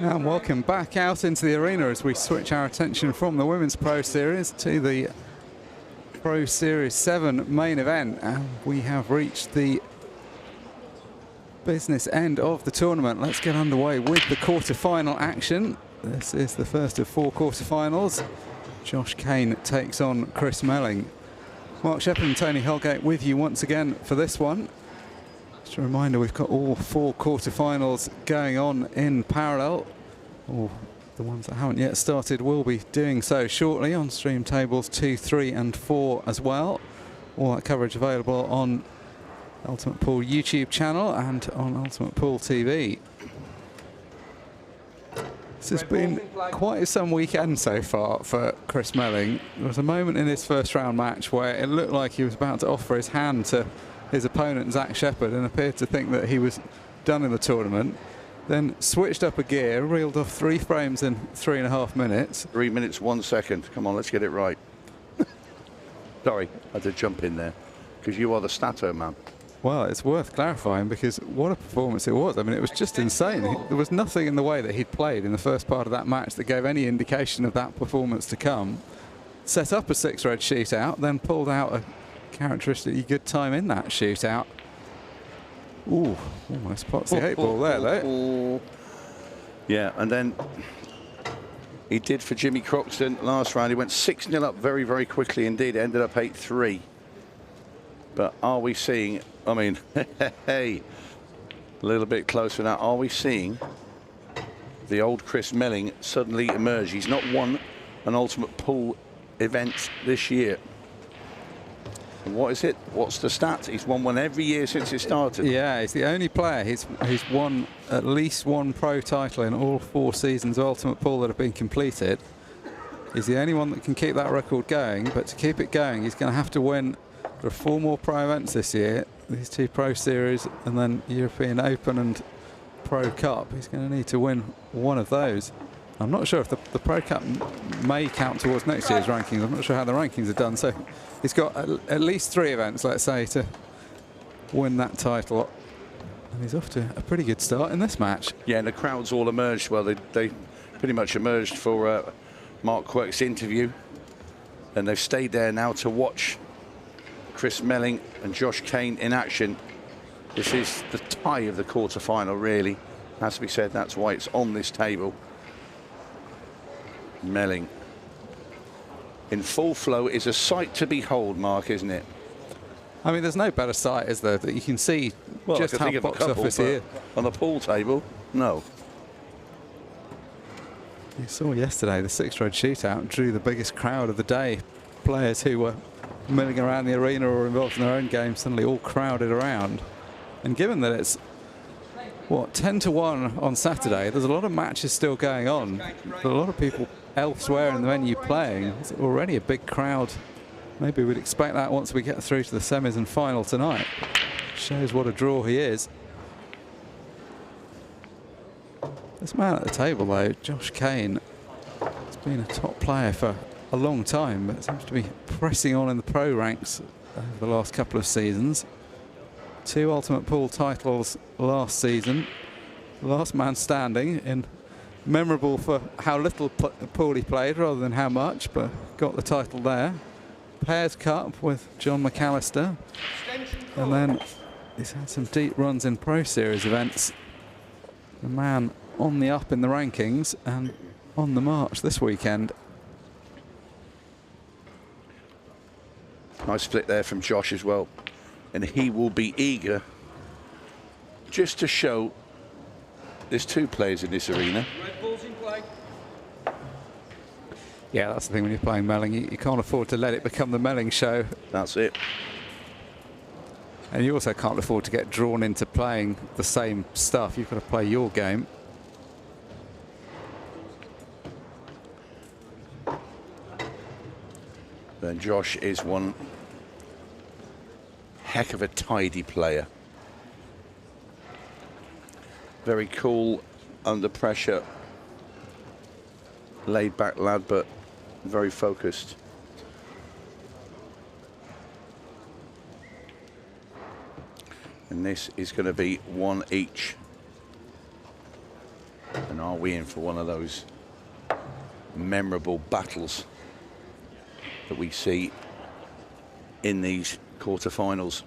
And welcome back out into the arena as we switch our attention from the Women's Pro Series to the Pro Series 7 main event. And we have reached the business end of the tournament. Let's get underway with the quarter-final action. This is the first of 4 quarter-finals. Josh Kane takes on Chris Melling. Mark Shepherd and Tony Holgate with you once again for this one. Just a reminder, we've got all 4 quarter-finals going on in parallel. Or the ones that haven't yet started will be doing so shortly on stream tables 2, 3 and 4 as well. All that coverage available on Ultimate Pool YouTube channel and on Ultimate Pool TV. This has been quite some weekend so far for Chris Melling. There was a moment in his first round match where it looked like he was about to offer his hand to his opponent Zach Shepherd and appeared to think that he was done in the tournament. Then switched up a gear, reeled off 3 frames in 3.5 minutes. 3 minutes, 1 second. Come on, let's get it right. Sorry, I had to jump in there because you are the stato man. Well, it's worth clarifying because what a performance it was. I mean, it was just insane. There was nothing in the way that he'd played in the first part of that match that gave any indication of that performance to come. Set up a 6-red shootout, then pulled out a characteristically good time in that shootout. Ooh, almost pots the 8 ball there, though. Yeah, and then he did for Jimmy Croxton last round. He went 6-0 up very, very quickly indeed. It ended up 8-3. But are we seeing, I mean, hey, a little bit closer now. Are we seeing the old Chris Melling suddenly emerge? He's not won an Ultimate Pool event this year. And what is it? What's the stat? He's won one every year since it started. Yeah, he's the only player. He's won at least 1 pro title in all 4 seasons of Ultimate Pool that have been completed. He's the only one that can keep that record going, but to keep it going, he's going to have to win. There are 4 more pro events this year, these 2 Pro Series and then European Open and Pro Cup. He's going to need to win one of those. I'm not sure if the Pro Cup may count towards next year's rankings. I'm not sure how the rankings are done. So he's got at least 3 events, let's say, to win that title. And he's off to a pretty good start in this match. Yeah, and the crowds all emerged. Well, they pretty much emerged for Mark Quirk's interview. And they've stayed there now to watch Chris Melling and Josh Kane in action. This is the tie of the quarter-final, really. Has to be said, that's why it's on this table. Melling in full flow is a sight to behold, Mark, isn't it? I mean, there's no better sight, is there, that you can see just how box office here. On the pool table, no. You saw yesterday the 6-red shootout drew the biggest crowd of the day. Players who were milling around the arena or involved in their own game suddenly all crowded around. And given that it's, what, 10-1 on Saturday, there's a lot of matches still going on. There are a lot of people elsewhere in the venue playing. It's already a big crowd. Maybe we'd expect that once we get through to the semis and final tonight. Shows what a draw he is. This man at the table, though, Josh Kane, has been a top player for a long time, but seems to be pressing on in the pro ranks over the last couple of seasons. 2 Ultimate Pool titles last season. Last man standing, in memorable for how little pool he played rather than how much, but got the title there. Pairs Cup with John McAllister. And then he's had some deep runs in Pro Series events. The man on the up in the rankings and on the march this weekend. Nice split there from Josh as well. And he will be eager just to show there's 2 players in this arena. Yeah, that's the thing when you're playing Melling. You can't afford to let it become the Melling show. That's it. And you also can't afford to get drawn into playing the same stuff. You've got to play your game. Then Josh is one heck of a tidy player. Very cool under pressure. Laid back lad, but very focused. And this is going to be 1 each. And are are we in for one of those memorable battles that we see in these quarterfinals?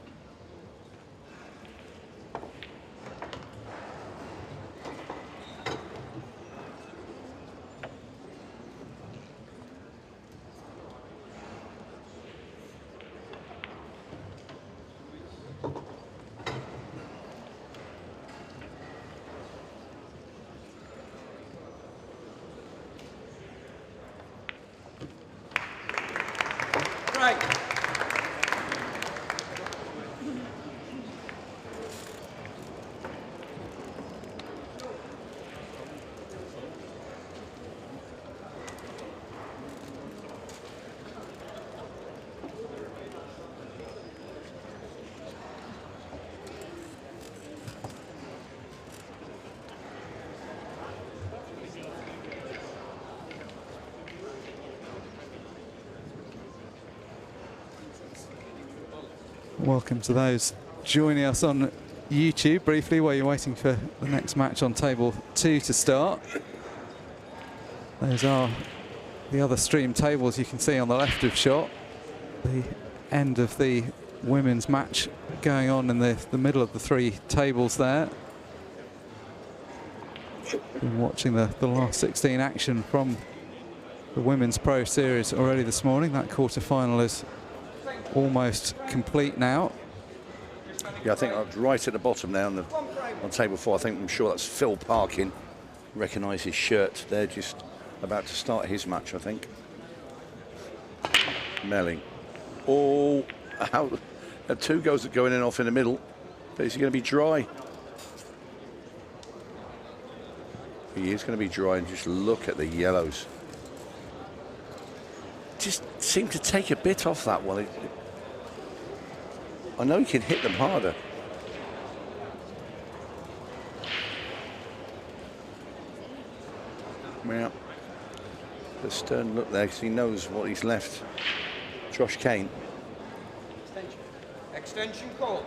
Welcome to those joining us on YouTube briefly while you're waiting for the next match on table 2 to start. Those are the other stream tables you can see on the left of shot. The end of the women's match going on in the middle of the 3 tables there. Been watching the last 16 action from the Women's Pro Series already this morning. That quarter-final is almost complete now. Yeah, I think I was right at the bottom there on table 4. I'm sure that's Phil Parkin. Recognise his shirt. They're just about to start his match, I think. Melling. Oh, how 2 goes going in off in the middle. But is he going to be dry? He is going to be dry, and just look at the yellows. Just seemed to take a bit off that one. I know he can hit them harder. Yeah. The stern look there, because he knows what he's left. Josh Kane. Extension call.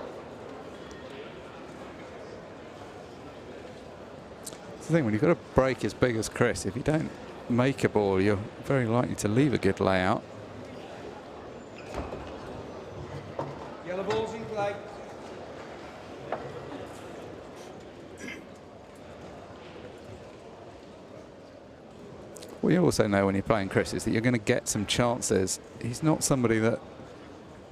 It's the thing, when you've got a break as big as Chris, if you don't make a ball, you're very likely to leave a good layout. Yellow ball's in play. What you also know when you're playing Chris is that you're going to get some chances. He's not somebody that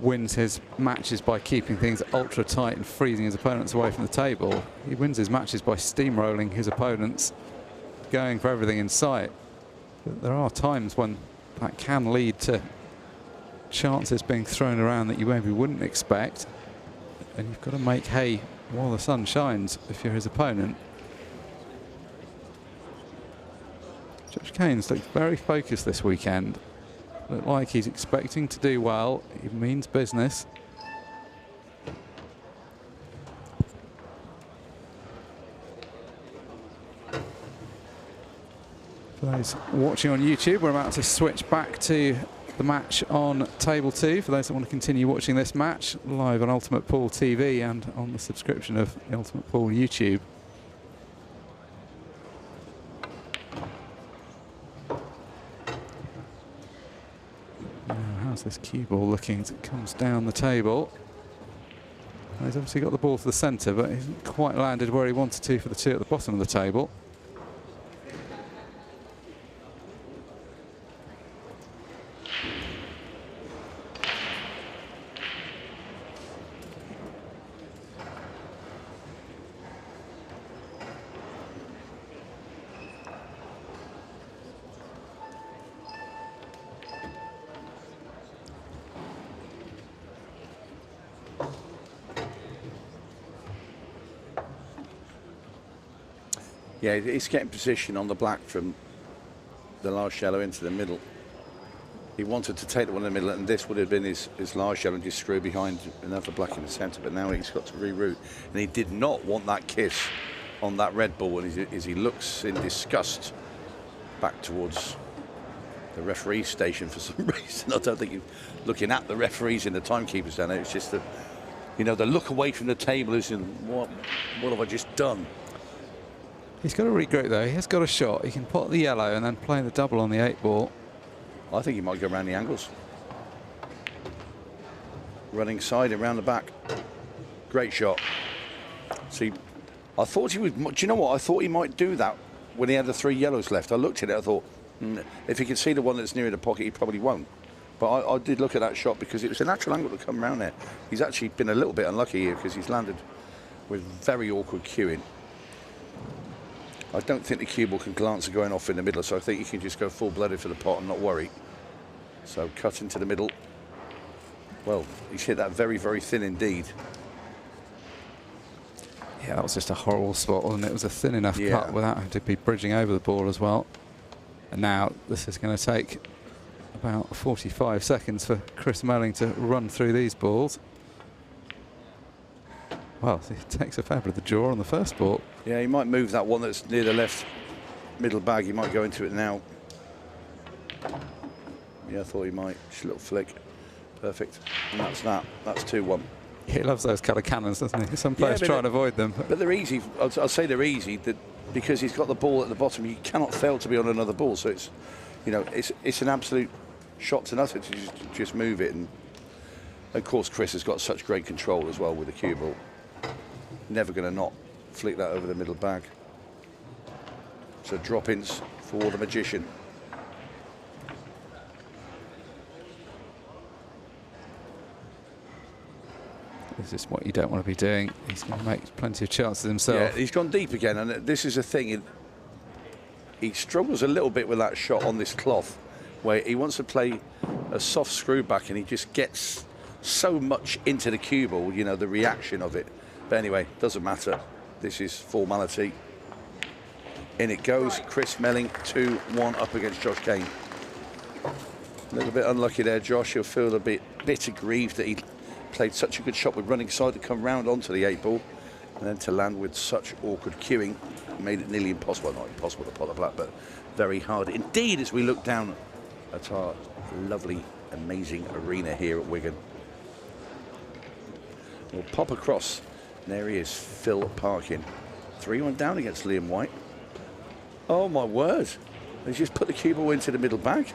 wins his matches by keeping things ultra tight and freezing his opponents away from the table. He wins his matches by steamrolling his opponents, going for everything in sight. But there are times when that can lead to chances being thrown around that you maybe wouldn't expect, and you've got to make hay while the sun shines if you're his opponent. Josh Kane's looked very focused this weekend. Looked like he's expecting to do well. He means business. For those watching on YouTube, we're about to switch back to the match on table 2. For those that want to continue watching this match live on Ultimate Pool TV and on the subscription of the Ultimate Pool YouTube. How's this cue ball looking as it comes down the table? Well, he's obviously got the ball to the centre, but he hasn't quite landed where he wanted to for the 2 at the bottom of the table. Yeah, he's getting position on the black from the last yellow into the middle. He wanted to take the one in the middle, and this would have been his last yellow and just screw behind another black in the centre, but now he's got to reroute. And he did not want that kiss on that red ball as he looks in disgust back towards the referee station for some reason. I don't think he's looking at the referees and the timekeepers down there. It's just the, you know, the look away from the table is in, what have I just done? He's got to regroup though. He has got a shot. He can pot the yellow and then play the double on the 8 ball. I think he might go around the angles. Running side and round the back. Great shot. See, I thought he would. Do you know what? I thought he might do that when he had the 3 yellows left. I looked at it. I thought, if he can see the one that's near the pocket, he probably won't. But I did look at that shot because it was a natural angle to come around there. He's actually been a little bit unlucky here because he's landed with very awkward cueing. I don't think the cue ball can glance going off in the middle, so I think you can just go full-blooded for the pot and not worry. So cut into the middle. Well, he's hit that very, very thin indeed. Yeah, that was just a horrible spot, wasn't it? It was a thin enough cut without having to be bridging over the ball as well. And now this is going to take about 45 seconds for Chris Melling to run through these balls. Well, he takes a fair bit of the jaw on the first ball. Yeah, he might move that one that's near the left middle bag. He might go into it now. Yeah, I thought he might. Just a little flick. Perfect. And that's that. That's 2-1. He loves those colour cannons, doesn't he? Some players try and avoid them. But they're easy. I'll say they're easy because he's got the ball at the bottom. You cannot fail to be on another ball. So it's, you know, it's an absolute shot to nothing to just move it. And of course, Chris has got such great control as well with the cue ball. Never going to not flick that over the middle bag. So drop-ins for the magician. This is what you don't want to be doing. He's going to make plenty of chances himself. Yeah, he's gone deep again, and this is a thing. He struggles a little bit with that shot on this cloth, where he wants to play a soft screw back, and he just gets so much into the cue ball, you know, the reaction of it. But anyway, doesn't matter. This is formality. In it goes. Chris Melling 2-1 up against Josh Kane. A little bit unlucky there, Josh. He'll feel a bit aggrieved that he played such a good shot with running side to come round onto the 8 ball, and then to land with such awkward cueing made it nearly impossible. Not impossible to pot the black, but very hard indeed as we look down at our lovely, amazing arena here at Wigan. We'll pop across. There he is, Phil Parkin. 3-1 down against Liam White. Oh my word. He's just put the cue ball into the middle bag.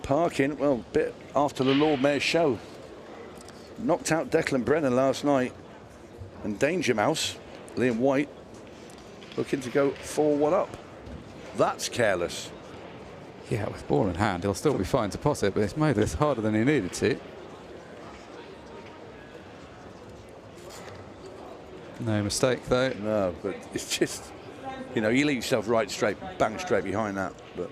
Parkin, well, a bit after the Lord Mayor's show. Knocked out Declan Brennan last night. And Danger Mouse, Liam White, looking to go 4-1 up. That's careless. Yeah, with ball in hand, he'll still be fine to pot it, but it's made this harder than he needed to. No mistake, though. No, but it's just, you know, you leave yourself right straight, bang straight behind that. But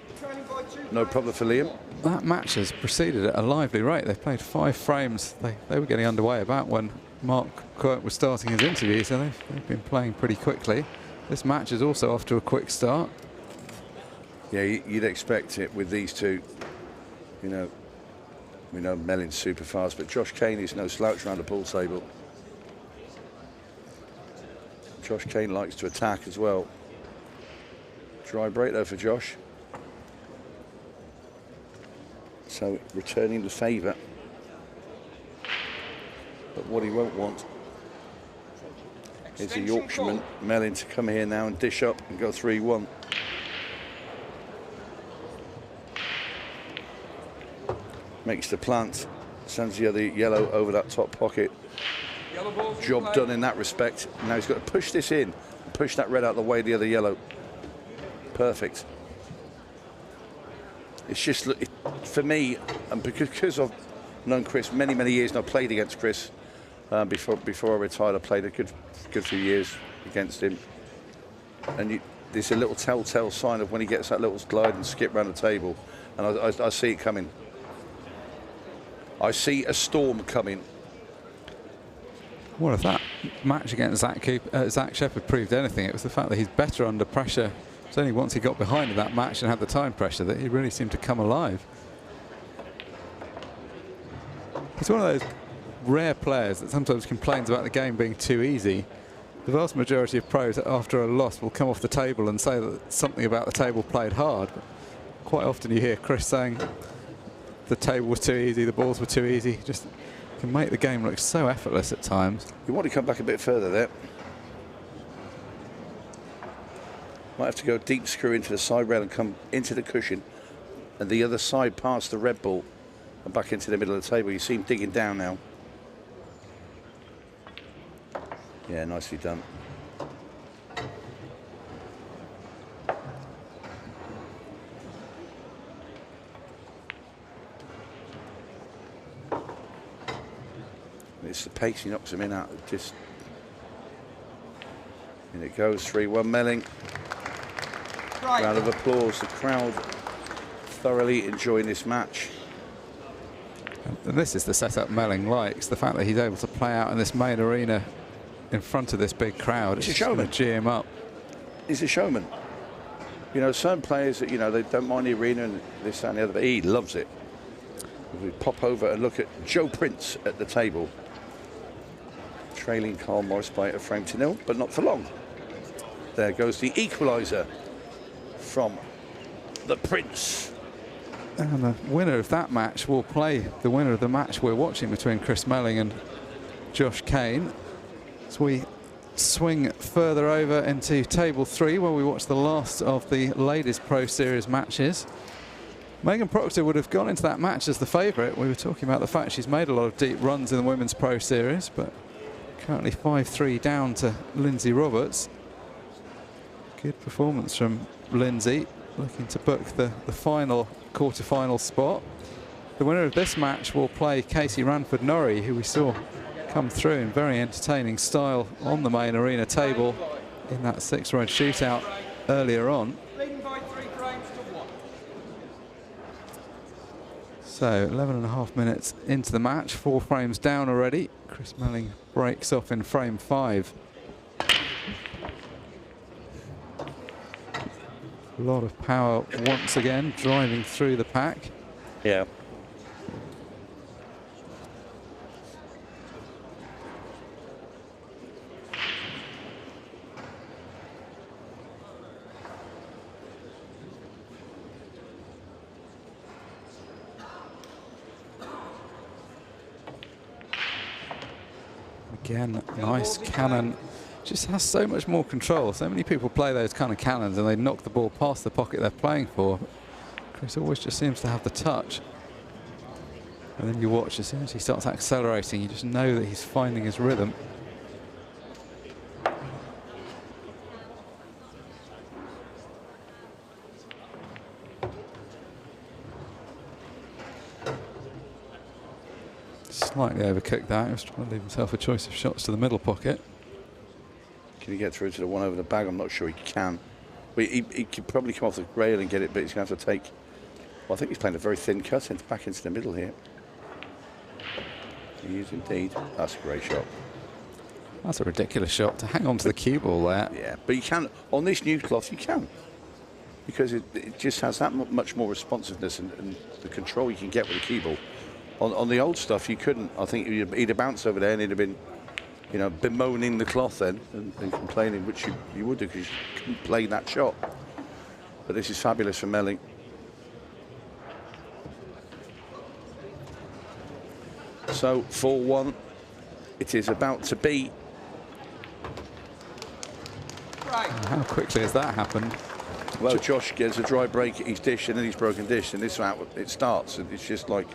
no problem for Liam. That match has proceeded at a lively rate. They've played 5 frames. They were getting underway about when Mark Quirk was starting his interview, so they've been playing pretty quickly. This match is also off to a quick start. Yeah, you'd expect it with these two. You know, we know Melling's super fast, but Josh Kane is no slouch around the pool table. Josh Kane likes to attack as well. Dry break though for Josh. So returning the favour. But what he won't want is a Yorkshireman, Melling, to come here now and dish up and go 3-1. Makes the plant, sends the other yellow over that top pocket. Job done in that respect. Now he's got to push this in, push that red out of the way, the other yellow. Perfect. It's just, for me, and because I've known Chris many years, and I've played against Chris before I retired. I played a good few years against him, and there's a little telltale sign of when he gets that little glide and skip around the table, and I see it coming. I see a storm coming. Well, if that match against Zach Shepherd proved anything, it was the fact that he's better under pressure. It's only once he got behind in that match and had the time pressure that he really seemed to come alive. He's one of those rare players that sometimes complains about the game being too easy. The vast majority of pros, after a loss, will come off the table and say that something about the table played hard. But quite often you hear Chris saying the table was too easy, the balls were too easy. Just can make the game look so effortless at times. You want to come back a bit further there. Might have to go deep screw into the side rail and come into the cushion, and the other side past the red ball and back into the middle of the table. You see him digging down now. Yeah, nicely done. It's the pace, he knocks him in out. Just, and it goes 3-1 Melling. Right. Round of applause. The crowd thoroughly enjoying this match. And this is the setup Melling likes, the fact that he's able to play out in this main arena in front of this big crowd. He's a showman. Gee him up. He's a showman. You know, some players that, you know, they don't mind the arena and this, that and the other, but he loves it. We pop over and look at Joe Prince at the table. Trailing 𝗠𝗏𝘃𝗀𝗵 by a frame to nil, but not for long. There goes the equaliser from the Prince. And the winner of that match will play the winner of the match we're watching between Chris Melling and Josh Kane. As we swing further over into table 3, where we watch the last of the ladies Pro Series matches. Megan Proctor would have gone into that match as the favourite. We were talking about the fact she's made a lot of deep runs in the Women's Pro Series, but currently 5-3 down to Lindsay Roberts. Good performance from Lindsay, looking to book the final quarter-final spot. The winner of this match will play Casey Ranford-Norrie, who we saw come through in very entertaining style on the main arena table in that 6-red shootout earlier on. Leading by 3 frames to 1. So 11.5 minutes into the match, 4 frames down already. Chris Melling breaks off in frame 5. A lot of power once again driving through the pack. Yeah. Again, nice cannon. Just has so much more control. So many people play those kind of cannons and they knock the ball past the pocket they're playing for. Chris always just seems to have the touch. And then you watch, as soon as he starts accelerating, you just know that he's finding his rhythm. Slightly overcooked that. He was trying to leave himself a choice of shots to the middle pocket. Can he get through to the one over the bag? I'm not sure he can. But he could probably come off the rail and get it, but he's going to have to take... Well, I think he's playing a very thin cut back into the middle here. He is indeed. That's a great shot. That's a ridiculous shot to hang on to the cue ball there. Yeah, but you can, on this new cloth, you can. Because it just has that much more responsiveness and the control you can get with the cue ball. On the old stuff, you couldn't. I think he'd have bounced over there and he'd have been, you know, bemoaning the cloth then and complaining, which you would do because you couldn't play that shot. But this is fabulous for Melling. So 4-1, it is about to be. Right. How quickly has that happened? Well, Josh gets a dry break at his dish and then he's broken dish, and this is how it starts, and it's just like,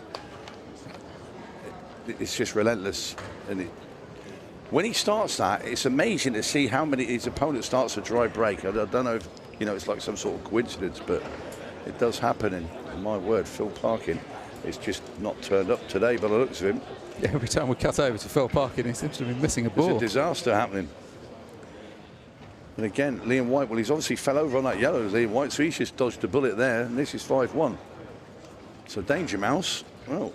it's just relentless. And when he starts that, it's amazing to see how many his opponent starts a dry break. I don't know if, you know, it's like some sort of coincidence, but it does happen. And my word, Phil Parkin is just not turned up today by the looks of him. Yeah, every time we cut over to Phil Parkin, he seems to be missing a ball. There's a disaster happening. And again, Liam White, well, he's obviously fell over on that yellow, Liam White, so he's just dodged a bullet there, and this is 5-1. So Danger Mouse, well,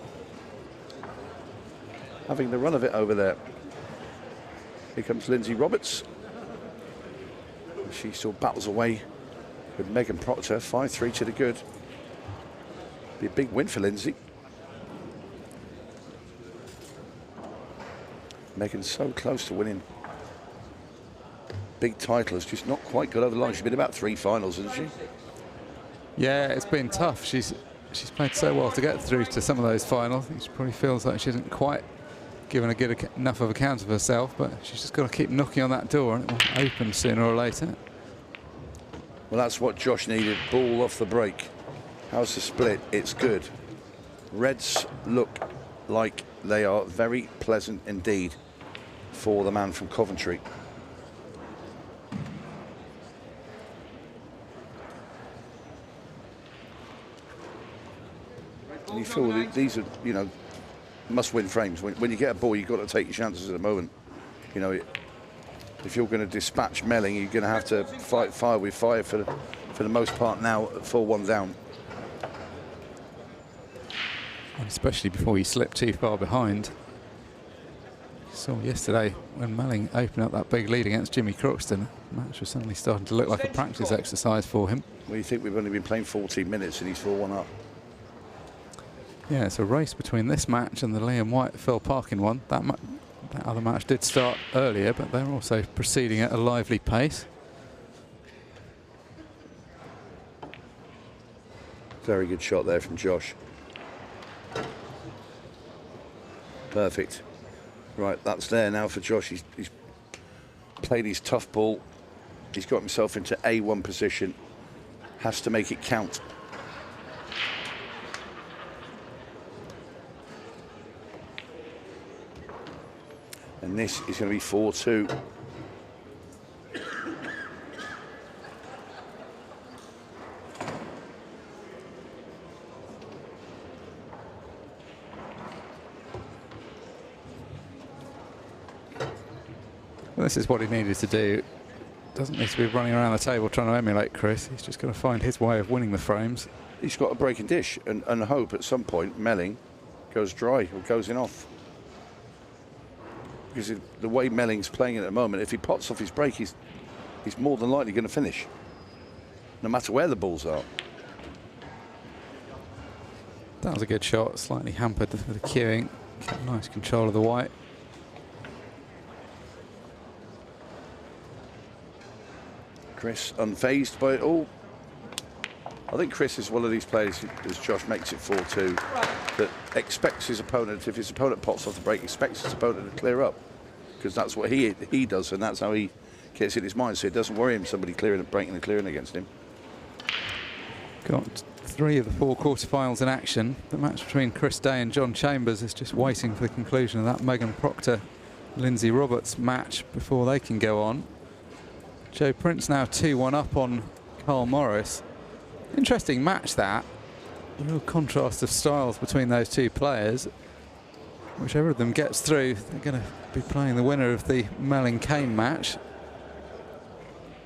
having the run of it over there. Here comes Lindsay Roberts. She still battles away with Megan Proctor, 5-3 to the good. Be a big win for Lindsay. Megan's so close to winning big title, has just not quite got over the line. She's been about 3 finals, hasn't she? Yeah, it's been tough. She's played so well to get through to some of those finals. I think she probably feels like she isn't quite given a good enough of account of herself, but she's just got to keep knocking on that door and it will open sooner or later. Well, that's what Josh needed. Ball off the break. How's the split? It's good. Reds look like they are very pleasant indeed for the man from Coventry. And you feel that these are, you know, must-win frames. When you get a ball, you've got to take your chances at the moment. You know, if you're going to dispatch Melling, you're going to have to fight fire with fire for the most part now at 4-1 down. And especially before you slip too far behind. You saw yesterday when Melling opened up that big lead against Jimmy Croxton, the match was suddenly starting to look like a practice exercise for him. Well, you think we've only been playing 14 minutes and he's 4-1 up. Yeah, it's a race between this match and the Liam White-𝗏𝗏 one. That other match did start earlier, but they're also proceeding at a lively pace. Very good shot there from Josh. Perfect. Right, that's there now for Josh. He's played his tough ball. He's got himself into A1 position. Has to make it count. And this is going to be 4-2. Well, this is what he needed to do. Doesn't need to be running around the table trying to emulate Chris. He's just got to find his way of winning the frames. He's got to break and dish and hope at some point Melling goes dry or goes in off. Because the way Melling's playing at the moment, if he pots off his break, he's more than likely going to finish, no matter where the balls are. That was a good shot, slightly hampered with the queuing. Kept nice control of the white. Chris unfazed by it all. I think Chris is one of these players, as Josh makes it 4-2, that expects his opponent, if his opponent pots off the break, expects his opponent to clear up. Because that's what he does, and that's how he gets in his mind. So it doesn't worry him, somebody breaking and clearing against him. Got 3 of the 4 quarterfinals in action. The match between Chris Day and John Chambers is just waiting for the conclusion of that Megan Proctor-Lindsay Roberts match before they can go on. Joe Prince now 2-1 up on Carl Morris. Interesting match, that. A real contrast of styles between those two players. Whichever of them gets through, they're going to be playing the winner of the Melling-Kane match.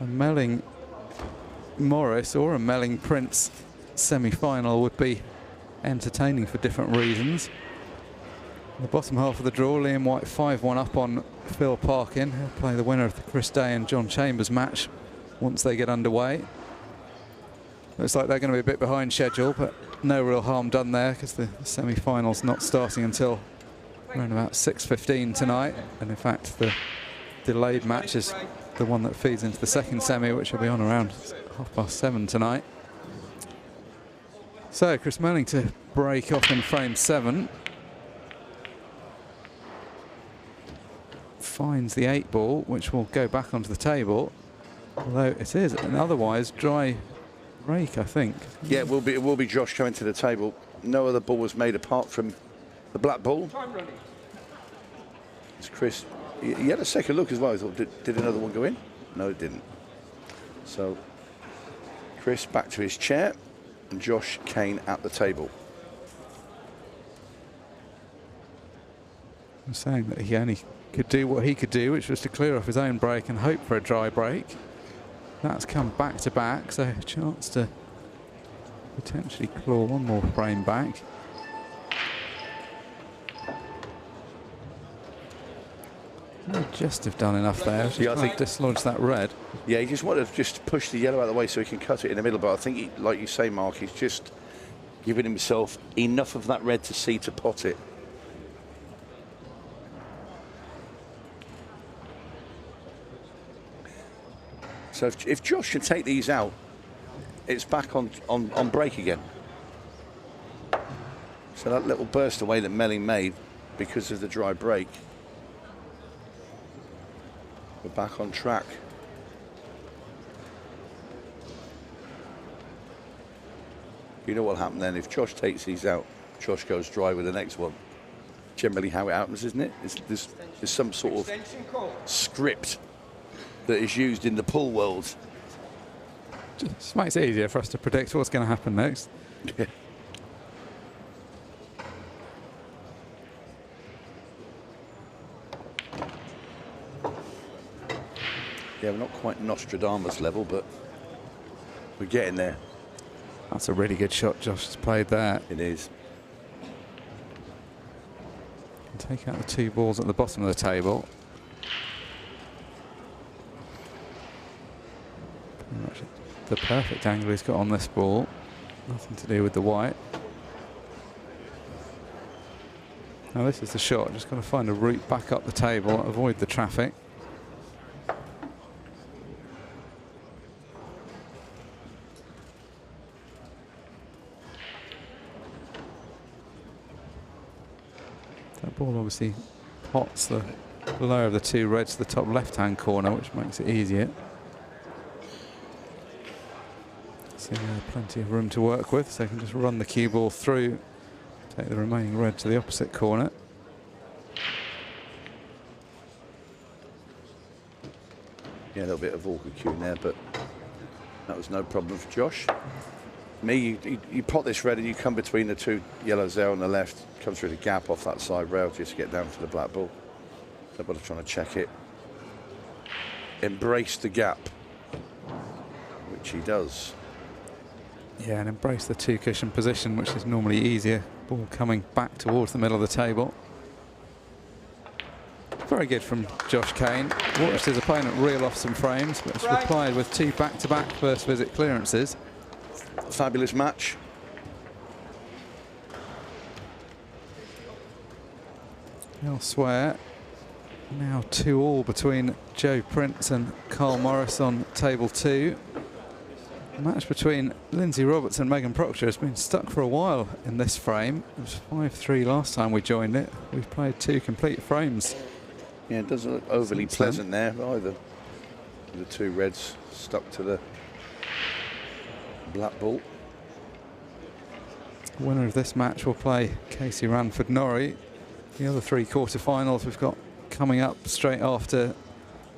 A Melling-Morris or a Melling-Prince semi-final would be entertaining for different reasons. In the bottom half of the draw, Liam White 5-1 up on Phil Parkin. He'll play the winner of the Chris Day and John Chambers match once they get underway. Looks like they're going to be a bit behind schedule, but no real harm done there because the semi-final's not starting until around about 6:15 tonight. And in fact, the delayed match is the one that feeds into the second semi, which will be on around 7:30 tonight. So Chris Melling to break off in frame 7. Finds the 8 ball, which will go back onto the table. Although it is an otherwise dry break, I think. Yeah, it will be Josh coming to the table. No other ball was made apart from the black ball. It's Chris. He had a second look as well. He thought, did another one go in? No, it didn't. So Chris back to his chair and Josh Kane at the table. I'm saying that he only could do what he could do, which was to clear off his own break and hope for a dry break. That's come back to back, so a chance to potentially claw one more frame back. Might just have done enough there. Yeah, I think dislodge that red. Yeah, he just wanted to just push the yellow out of the way so he can cut it in the middle. But I think, he, like you say, Mark, he's just giving himself enough of that red to see to pot it. So if Josh can take these out, it's back on break again. So that little burst away that Melling made because of the dry break, we're back on track. You know what'll happen then? If Josh takes these out, Josh goes dry with the next one. Generally how it happens, isn't it? There's some sort of script that is used in the pool world. Just makes it easier for us to predict what's going to happen next. Yeah. Yeah, we're not quite Nostradamus level, but we're getting there. That's a really good shot Josh has played there. It is. Take out the 2 balls at the bottom of the table. Pretty much the perfect angle he's got on this ball. Nothing to do with the white. Now this is the shot. Just got to find a route back up the table, avoid the traffic. That ball obviously pots the lower of the 2 reds to the top left-hand corner, which makes it easier. So plenty of room to work with, so you can just run the cue ball through, take the remaining red to the opposite corner. Yeah, a little bit of awkward cueing there, but that was no problem for Josh. Me, you pot this red and you come between the 2 yellows there on the left, come through the gap off that side rail just to get down to the black ball. Nobody's trying to check it. Embrace the gap, which he does. Yeah, and embrace the 2 cushion position, which is normally easier. Ball coming back towards the middle of the table. Very good from Josh Kane. Watched his opponent reel off some frames, but has replied with 2 back-to-back first visit clearances. Fabulous match. Elsewhere, now 2-all between Joe Prince and Carl Morris on table 2. The match between Lindsay Roberts and Megan Proctor has been stuck for a while in this frame. It was 5-3 last time we joined it. We've played 2 complete frames. Yeah, it doesn't look overly pleasant there either. The 2 reds stuck to the black ball. The winner of this match will play Casey Ranford-Norrie. The other 3 quarterfinals we've got coming up straight after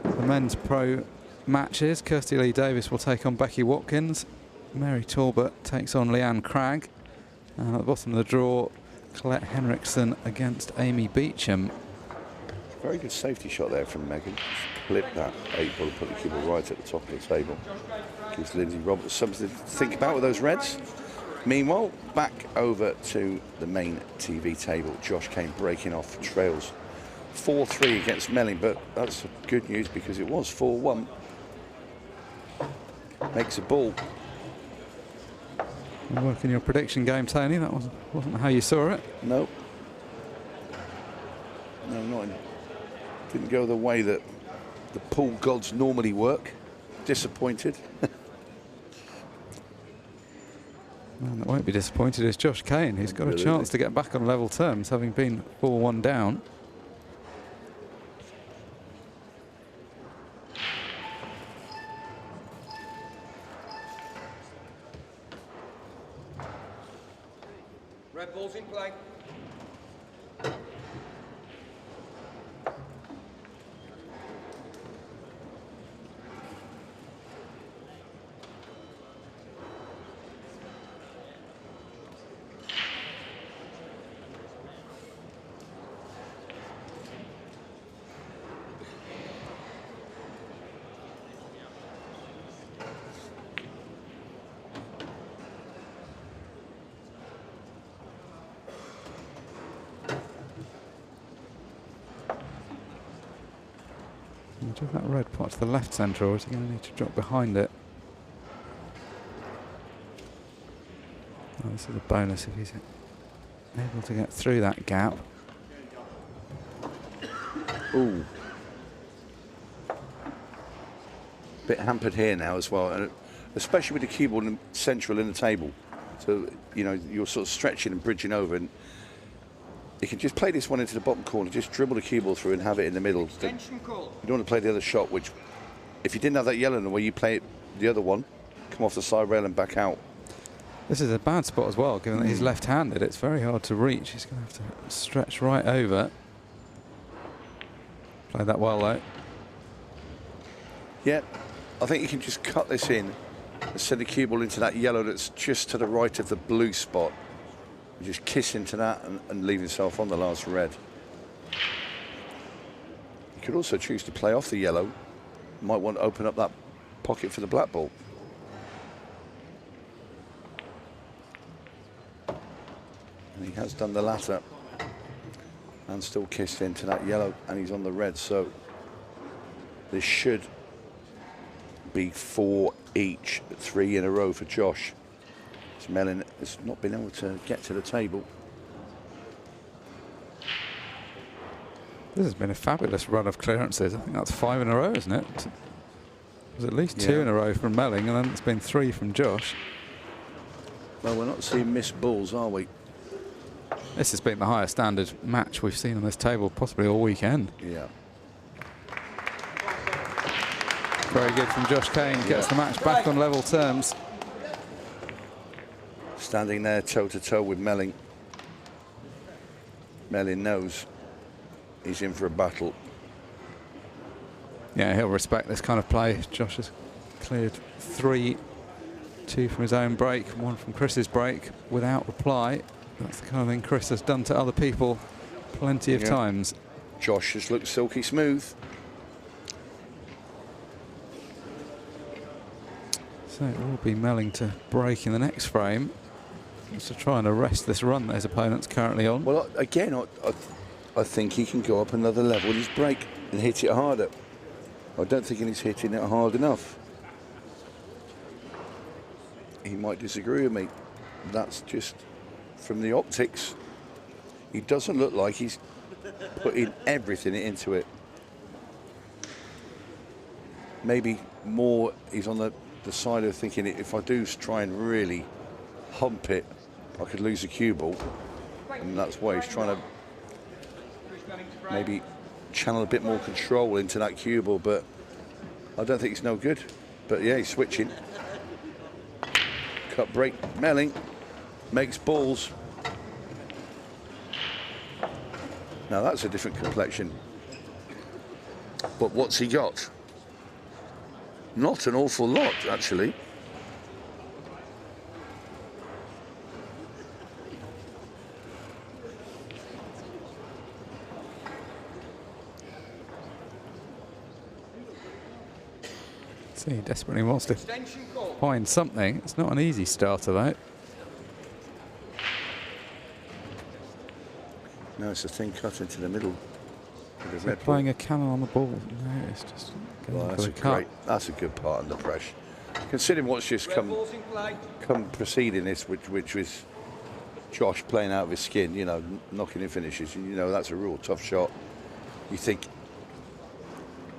the men's pro matches. Kirsty Lee Davis will take on Becky Watkins. Mary Talbot takes on Leanne Cragg. And at the bottom of the draw, Colette Henriksen against Amy Beecham. Very good safety shot there from Megan. Flip that 8 ball and put the cue ball right at the top of the table. Gives Lindsay Roberts something to think about with those reds. Meanwhile, back over to the main TV table. Josh Kane breaking off, trails 4-3 against Melling, but that's good news because it was 4-1. Makes a ball. You're working your prediction game, Tony. That wasn't how you saw it. No. No, not in. Didn't go the way that the pool gods normally work. Disappointed. Man that won't be disappointed is Josh Kane. He's got a chance to get back on level terms, having been 4-1 down. Red ball's in play. Do that red pot to the left centre, or is he going to need to drop behind it? Oh, this is a bonus if he's able to get through that gap. Ooh. Bit hampered here now as well, and especially with the keyboard central in the table. So, you know, you're sort of stretching and bridging over, and you can just play this one into the bottom corner, just dribble the keyboard through and have it in the middle. You don't want to play the other shot, which, if you didn't have that yellow in the way, you play it, the other one, come off the side rail and back out. This is a bad spot as well, given that he's left-handed. It's very hard to reach. He's going to have to stretch right over. Played that well, though. Yeah, I think you can just cut this in and send the cue ball into that yellow that's just to the right of the blue spot. And just kiss into that and leave himself on the last red. You could also choose to play off the yellow. Might want to open up that pocket for the black ball. And he has done the latter. And still kissed into that yellow, and he's on the red, so this should be 4 each, 3 in a row for Josh. Melling has not been able to get to the table. This has been a fabulous run of clearances. I think that's 5 in a row, isn't it? There's at least 2 in a row from Melling, and then it's been 3 from Josh. Well, we're not seeing missed balls, are we? This has been the highest standard match we've seen on this table, possibly all weekend. Yeah. Very good from Josh Kane, gets the match back on level terms. Standing there toe-to-toe with Melling. Melling knows he's in for a battle. Yeah, he'll respect this kind of play. Josh has cleared 3, 2 from his own break, 1 from Chris's break without reply. That's the kind of thing Chris has done to other people plenty of times. Josh has looked silky smooth. So it will be Melling to break in the next frame. Just to try and arrest this run that his opponent's currently on. Well, again, I think he can go up another level with his break and hit it harder. I don't think he's hitting it hard enough. He might disagree with me. That's just from the optics. He doesn't look like he's putting everything into it. Maybe more he's on the side of thinking if I do try and really hump it, I could lose a cue ball. And that's why he's trying to maybe channel a bit more control into that cue ball, but I don't think it's no good. But yeah, he's switching. Cut break, Melling makes balls. Now that's a different complexion. But what's he got? Not an awful lot, actually. See, he desperately wants to find something. It's not an easy starter, though. No, it's a thin cut into the middle. So playing a cannon on the ball. No, it's just going for the cut. That's a good part under pressure. Considering what's just come preceding this, which was Josh playing out of his skin, you know, knocking in finishes. You know, that's a real tough shot. You think,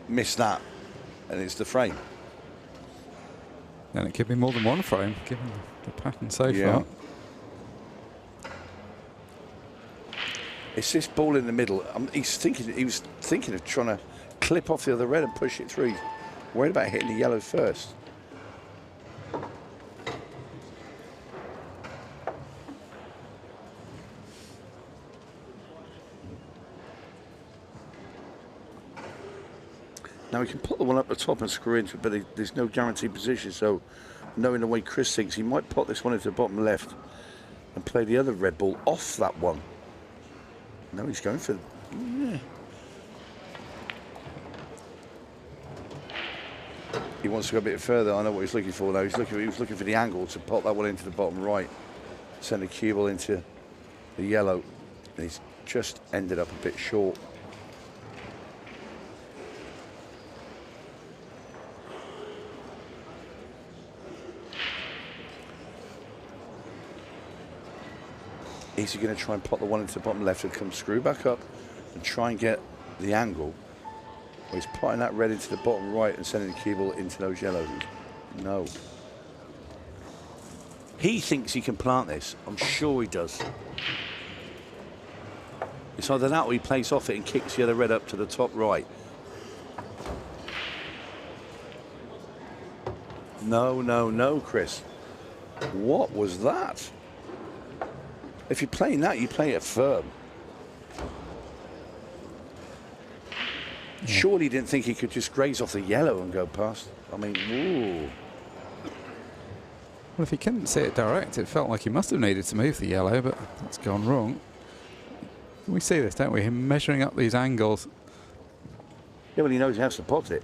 miss that, and it's the frame. And it could be more than one frame, given the pattern so far. It's this ball in the middle. He was thinking of trying to clip off the other red and push it through. Worried about hitting the yellow first. Now he can put the one up the top and screw into it, but there's no guaranteed position. So, knowing the way Chris thinks, he might put this one into the bottom left and play the other red ball off that one. No, he's going for. Yeah. He wants to go a bit further. I know what he's looking for now. He was looking for the angle to pop that one into the bottom right, send the cue ball into the yellow. And he's just ended up a bit short. Is he going to try and pop the one into the bottom left and come screw back up and try and get the angle? Or he's potting that red into the bottom right and sending the cue ball into those yellows? No. He thinks he can plant this. I'm sure he does. It's either that or he plays off it and kicks the other red up to the top right. No, no, no, Chris. What was that? If you're playing that, you play it firm. Surely he didn't think he could just graze off the yellow and go past. I mean, ooh. Well, if he couldn't see it direct, it felt like he must have needed to move the yellow, but that's gone wrong. We see this, don't we? Him measuring up these angles. Yeah, well, he knows he has to pot it.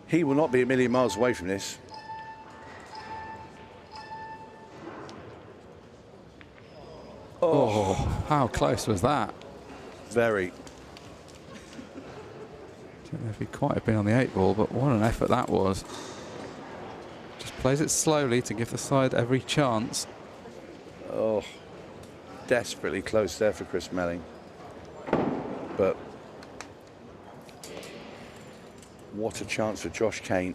He will not be a million miles away from this. Oh, how close was that? Very. Don't know if he quite have been on the 8 ball, but what an effort that was. Just plays it slowly to give the side every chance. Oh, desperately close there for Chris Melling. But what a chance for Josh Kane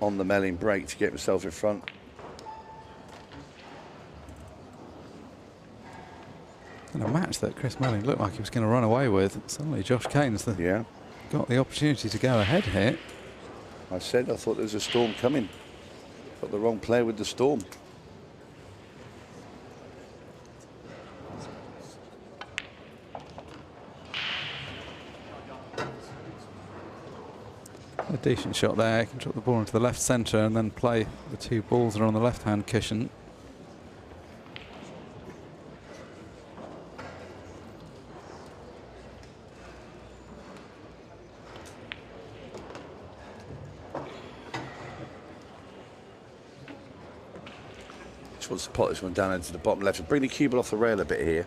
on the Melling break to get himself in front. In a match that Chris Melling looked like he was going to run away with, suddenly Josh Kane's got the opportunity to go ahead here. I said I thought there was a storm coming. Got the wrong player with the storm. A decent shot there. He can drop the ball into the left centre and then play the 2 balls that are on the left-hand cushion. Just wants to pot this one down into the bottom left and bring the cue ball off the rail a bit here.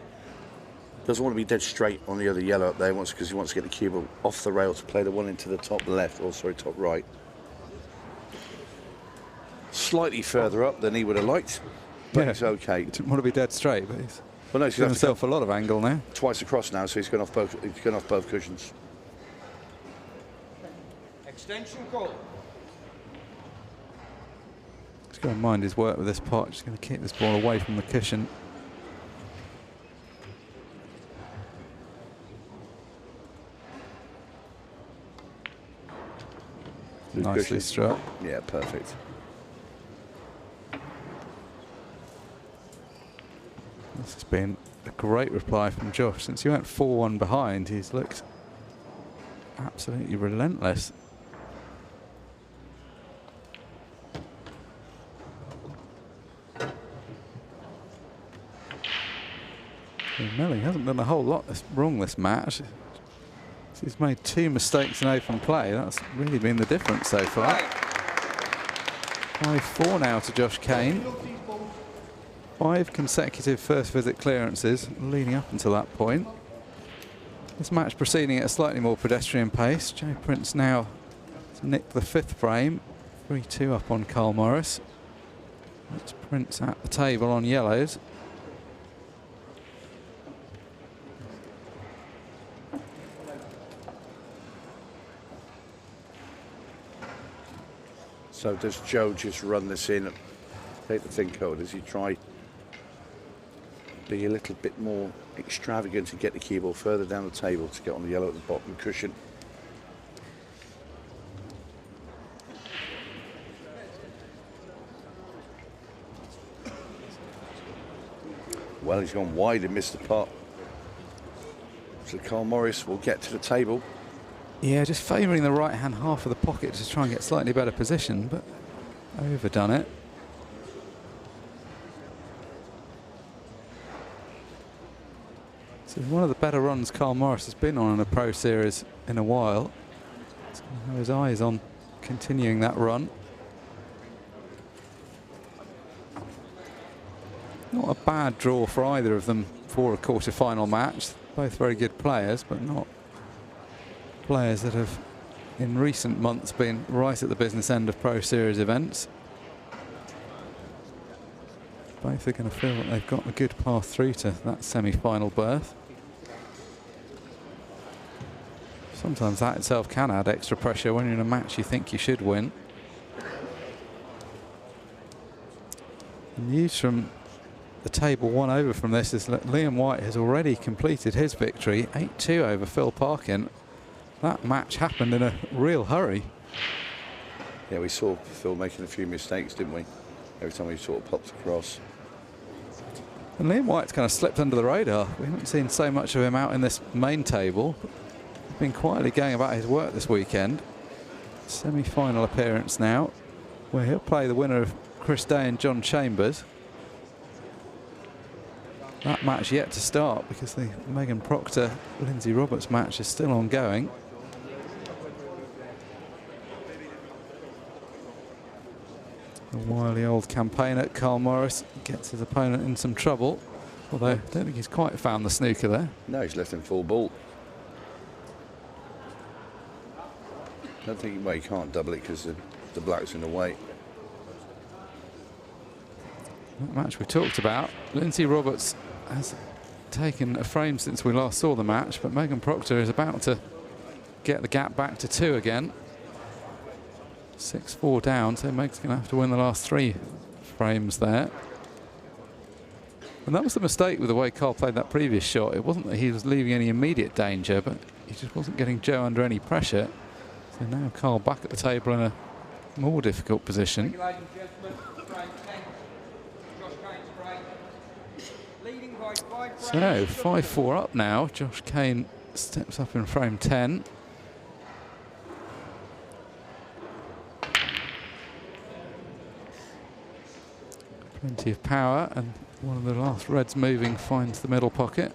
Doesn't want to be dead straight on the other yellow up there, because he wants to get the cue ball off the rail to play the one into the top left, or sorry, top right. Slightly further up than he would have liked, but it's okay. He didn't want to be dead straight, but he's he's given himself a lot of angle now. Twice across now, so he's gone off both. He's gone off both cushions. Extension call. He's going to mind his work with this pot. Just going to keep this ball away from the cushion. Nicely struck. Yeah, perfect. This has been a great reply from Josh. Since he went 4-1 behind, he's looked absolutely relentless. Melling hasn't done a whole lot wrong this match. He's made 2 mistakes in open play. That's really been the difference so far. 5-4 now to Josh Kane. 5 consecutive first visit clearances leading up until that point. This match proceeding at a slightly more pedestrian pace. Joe Prince now has nicked the 5th frame. 3-2 up on Carl Morris. That's Prince at the table on yellows. So does Joe just run this in, take the thin coat? Does he try be a little bit more extravagant and get the cue ball further down the table to get on the yellow at the bottom cushion? Well, he's gone wide and missed the pot. So Carl Morris will get to the table. Yeah, just favouring the right-hand half of the pocket to try and get slightly better position, but overdone it. So one of the better runs Carl Morris has been on in a Pro Series in a while. He's going to have his eyes on continuing that run. Not a bad draw for either of them for a quarter-final match. Both very good players, but not players that have in recent months been right at the business end of Pro Series events. Both are going to feel that they've got a good path through to that semi-final berth. Sometimes that itself can add extra pressure when you're in a match you think you should win. The news from the table 1 over from this is that Liam White has already completed his victory, 8-2 over Phil Parkin. That match happened in a real hurry. Yeah, we saw Phil making a few mistakes, didn't we? Every time he sort of popped across. And Liam White's kind of slipped under the radar. We haven't seen so much of him out in this main table. He's been quietly going about his work this weekend. Semi-final appearance now, where he'll play the winner of Chris Day and John Chambers. That match yet to start because the Megan Proctor-Lindsay Roberts match is still ongoing. The wily old campaigner Carl Morris gets his opponent in some trouble, although I don't think he's quite found the snooker there. No, he's left him full ball. I don't think, well, he can't double it because the black's in the way. That match we talked about, Lindsay Roberts has taken a frame since we last saw the match, but Megan Proctor is about to get the gap back to 2 again. 6-4 down, so Meg's going to have to win the last 3 frames there. And that was the mistake with the way Carl played that previous shot. It wasn't that he was leaving any immediate danger, but he just wasn't getting Joe under any pressure. So now Carl back at the table in a more difficult position. Ladies and gentlemen, frame 10. Josh Kane's frame. Leading by 5 frames. So 5-4 up now. Josh Kane steps up in frame 10. Plenty of power, and one of the last reds moving finds the middle pocket.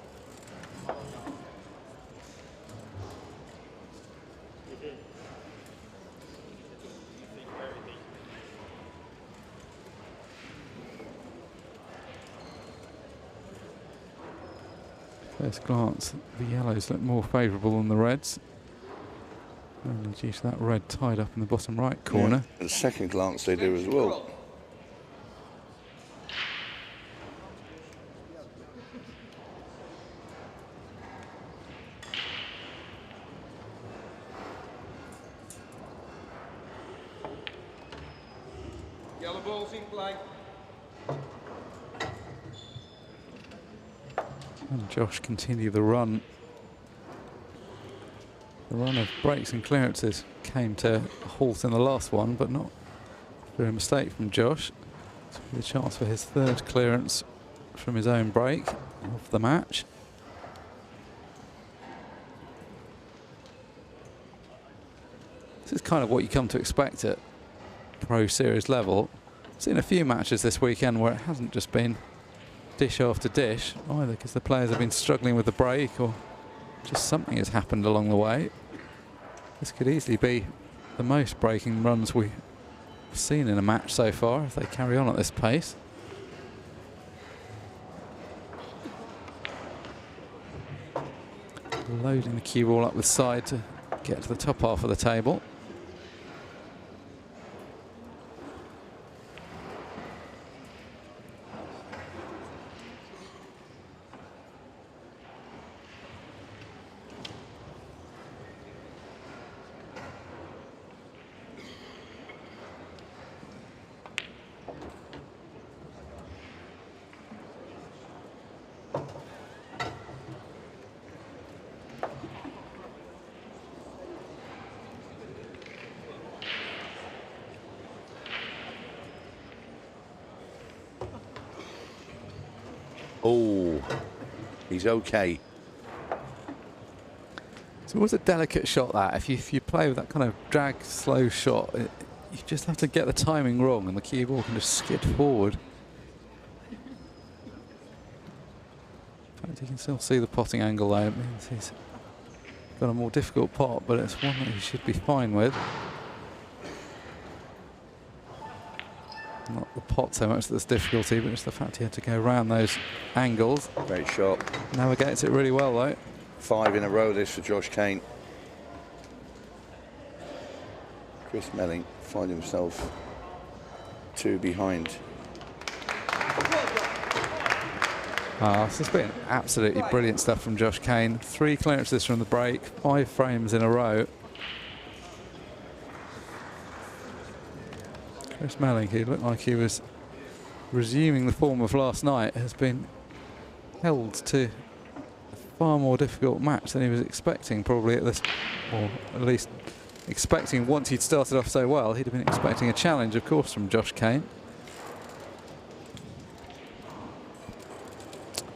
First glance, the yellows look more favourable than the reds. Only due to that red tied up in the bottom right corner. Yeah, at second glance they do as well. Yellow balls in play. And Josh continue the run. The run of breaks and clearances came to a halt in the last one, but not through a mistake from Josh. So the chance for his 3rd clearance from his own break of the match. This is kind of what you come to expect at Pro Series level. I've seen a few matches this weekend where it hasn't just been dish after dish, either because the players have been struggling with the break or just something has happened along the way. This could easily be the most breaking runs we've seen in a match so far if they carry on at this pace. Loading the cue ball up the side to get to the top half of the table. Oh, he's okay. It's always a delicate shot that. If you play with that kind of drag, slow shot, you just have to get the timing wrong and the cue ball can just skid forward. In fact, you can still see the potting angle though. It means he's got a more difficult pot, but it's one that he should be fine with. Not the pot so much that's difficulty, but just the fact he had to go around those angles. Great shot. Navigates it really well though. 5 in a row this for Josh Kane. Chris Melling finds himself 2 behind. This has been absolutely brilliant stuff from Josh Kane. 3 clearances from the break, 5 frames in a row. Chris Melling, who looked like he was resuming the form of last night, has been held to a far more difficult match than he was expecting, probably at this, or at least expecting, once he'd started off so well, he'd have been expecting a challenge, of course, from Josh Kane.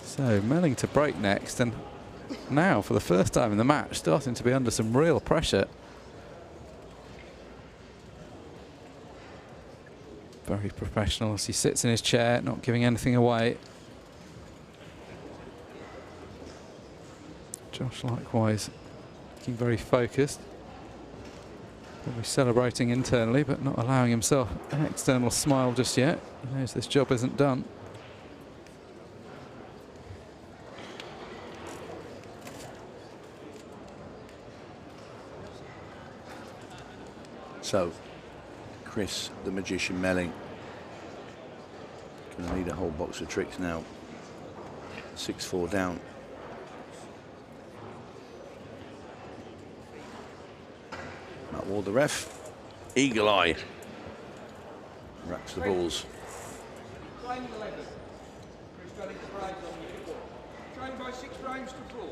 So Melling to break next, and now for the first time in the match starting to be under some real pressure. Very professional as he sits in his chair, not giving anything away. Josh likewise looking very focused. Probably celebrating internally, but not allowing himself an external smile just yet. He knows this job isn't done. So, Chris, the magician Melling, going to need a whole box of tricks now. 6-4 down. Matt Ward, the ref. Eagle eye. Racks the balls. Frame 11. Chris Melling Josh Kane. Trained by 6 frames to 4.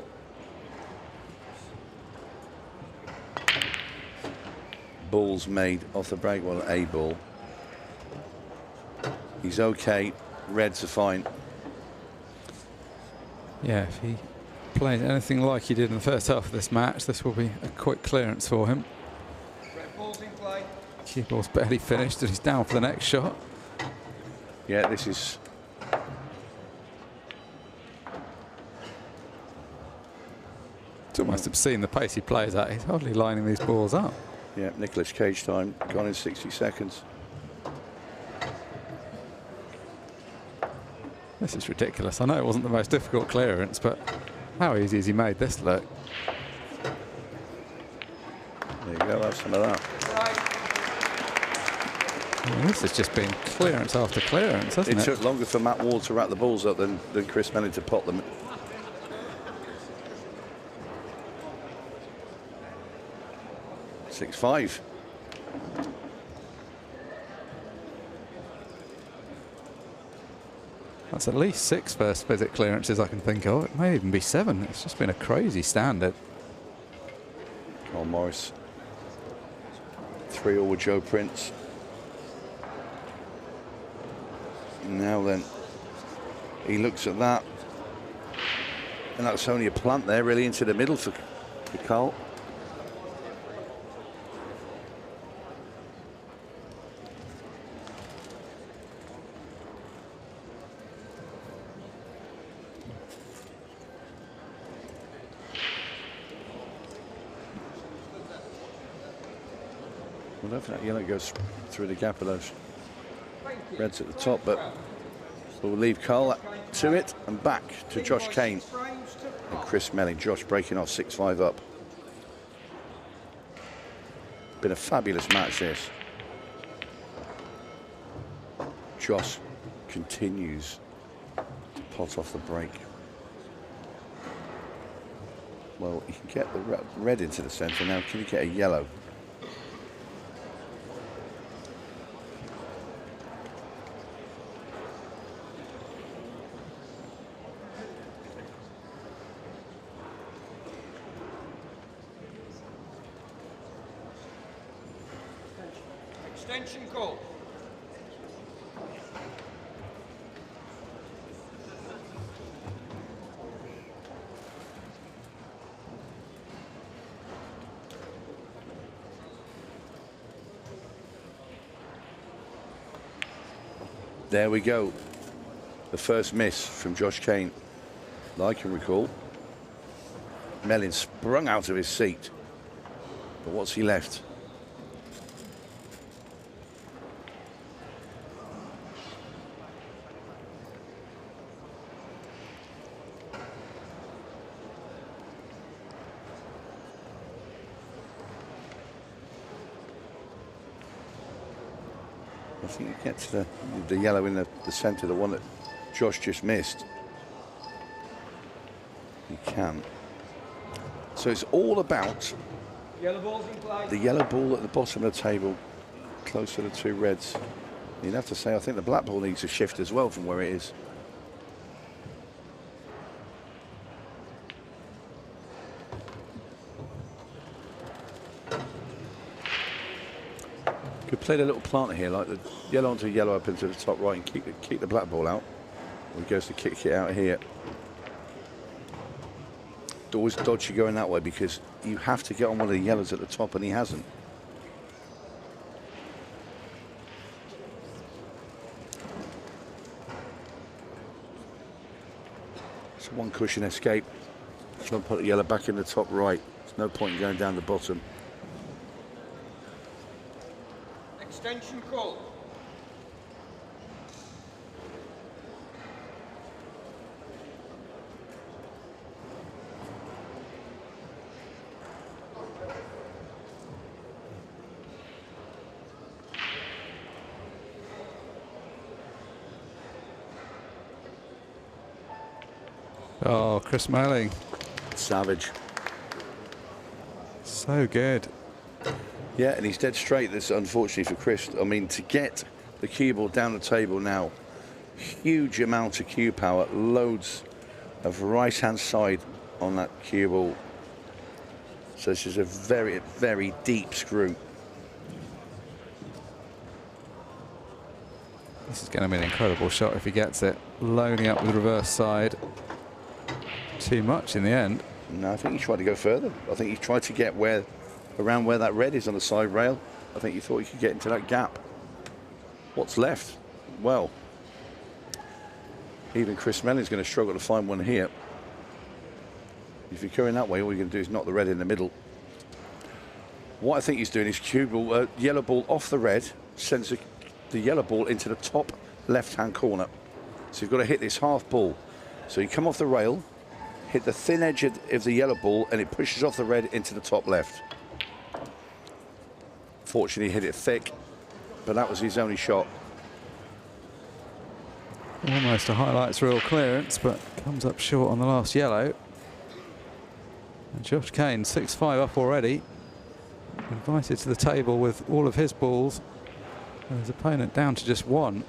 Balls made off the break, well, a ball. He's okay. Reds are fine. Yeah, if he plays anything like he did in the first half of this match, this will be a quick clearance for him. Red ball's in play. Cue ball's barely finished and he's down for the next shot. Yeah, this is. It's almost obscene the pace he plays at. He's hardly lining these balls up. Yeah, Nicholas Cage time gone in 60 seconds. This is ridiculous. I know it wasn't the most difficult clearance, but how easy has he made this look? There you go, have some of that. I mean, this has just been clearance after clearance, hasn't it? It took longer for Matt Ward to rack the balls up than Chris Melling to pot them. Six-5. That's at least 6 first visit clearances I can think of. It may even be 7. It's just been a crazy standard. Carl Morris. 3-all with Joe Prince. Now then, he looks at that. And that's only a plant there, really, into the middle for Carl. Well, I don't think that yellow goes through the gap of those reds at the top, but we'll leave Carl to it and back to Josh Kane and Chris Melling. Josh breaking off 6-5 up. Been a fabulous match, this. Josh continues to pot off the break. Well, he can get the red into the centre now. Can he get a yellow? Extension call. There we go. The first miss from Josh Kane. I can recall. Melling sprung out of his seat. But what's he left? I think you get to the yellow in the centre, the one that Josh just missed. You can. So it's all about Yellow ball's in play. the yellow ball at the bottom of the table, close to the 2 reds. You'd have to say, I think the black ball needs a shift as well from where it is. played a little planter here, like the yellow onto yellow up into the top right and keep the black ball out. Or he goes to kick it out here. Always dodgy going that way because you have to get on one of the yellows at the top, and he hasn't. It's a one cushion escape. Try and put the yellow back in the top right. There's no point in going down the bottom. Extension call. Oh, Chris Melling. Savage. So good. Yeah, and he's dead straight. This, unfortunately for Chris, I mean, to get the cue ball down the table now, huge amount of cue power, loads of right-hand side on that cue ball. So this is a very, very deep screw. This is going to be an incredible shot if he gets it. Loading up with reverse side. Too much in the end. No, I think he tried to go further. I think he tried to get around where that red is on the side rail. I think he thought he could get into that gap. What's left? Well, even Chris Melling's going to struggle to find one here. If you're going that way, all you're going to do is knock the red in the middle. What I think he's doing is yellow ball off the red, sends the yellow ball into the top left-hand corner. So you've got to hit this half ball. So you come off the rail, hit the thin edge of the yellow ball, and it pushes off the red into the top left. Fortunately, he hit it thick, but that was his only shot. Almost a highlights reel clearance, but comes up short on the last yellow. And Josh Kane, 6-5 up already. Invited to the table with all of his balls. And his opponent down to just one.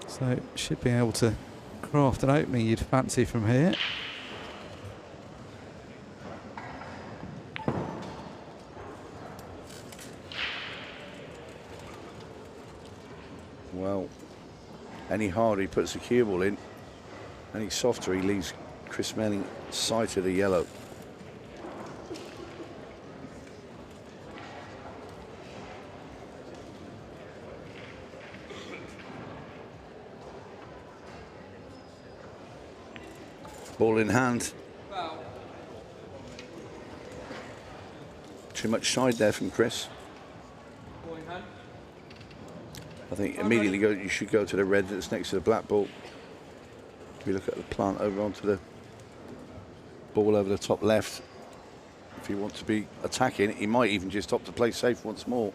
So should be able to craft an opening you'd fancy from here. Well, any harder he puts the cue ball in, any softer he leaves Chris Melling sight of the yellow. Ball in hand. Foul. Too much side there from Chris. Ball in hand. I think immediately you should go to the red that's next to the black ball. If you look at the plant over onto the ball over the top left, if you want to be attacking, he might even just opt to play safe once more.